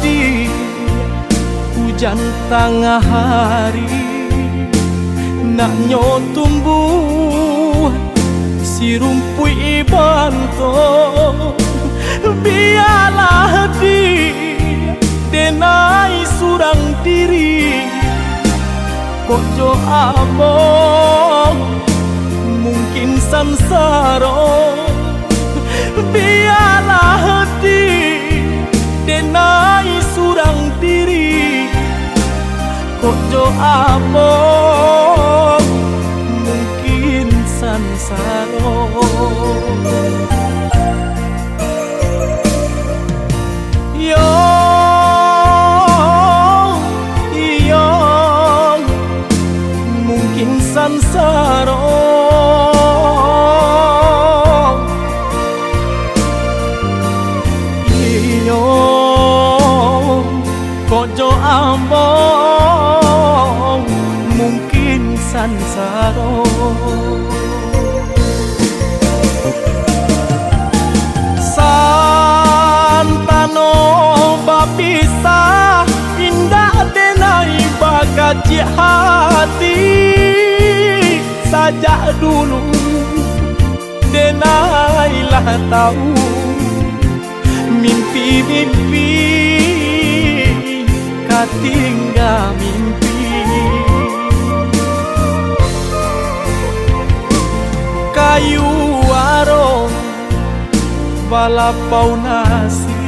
di hujan tengah hari, nak tumbuh si rumpui banto. Biarlah dia denai surang diri, kojo among mungkin sansaro. Biarlah dia denai surang diri, kojo among mungkin sansaro. Mungkin sansaro. Kojo ambong mungkin sansaro. Santano bapisa indah denai bagaji hati. Sajak dulu denailah tahu mimpi-mimpi katinggal mimpi. Kayu warung balapau nasi,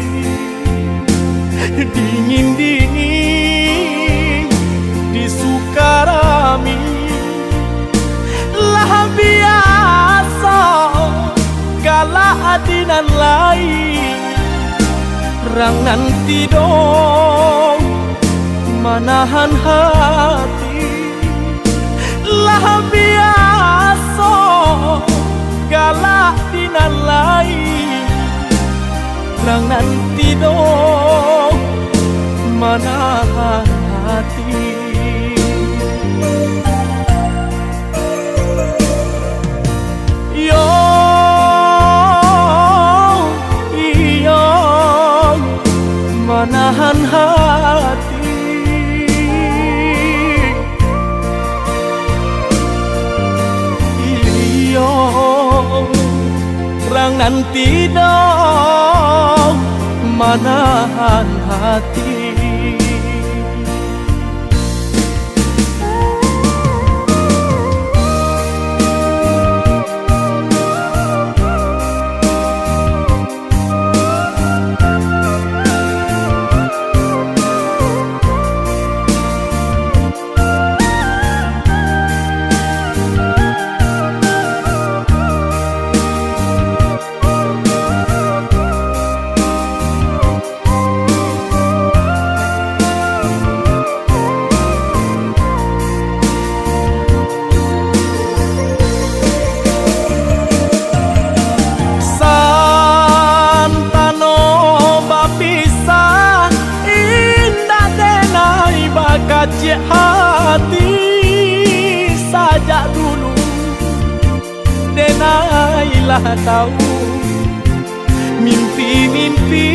dingin-dingin di Sukarami. Lah biasa kala adinan lain, rang nanti dong manahan hati. Lah biasa galak dinan lain, rang nanti dong manahan hati. Manahan hati. Iyo rang nanti dong manahan hati. Kacik hati sajak dulu denailah tahu mimpi-mimpi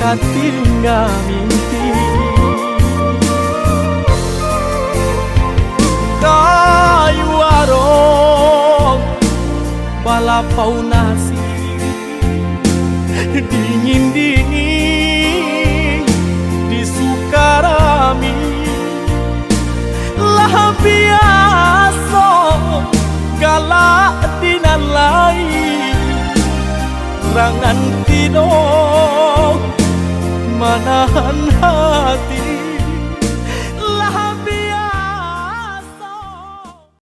katinggal mimpi. Kayu warung balapau nasi, dingin-dingin di Sukarami. Lah biasa galak dinan lain, rang nanti dong manahan hati.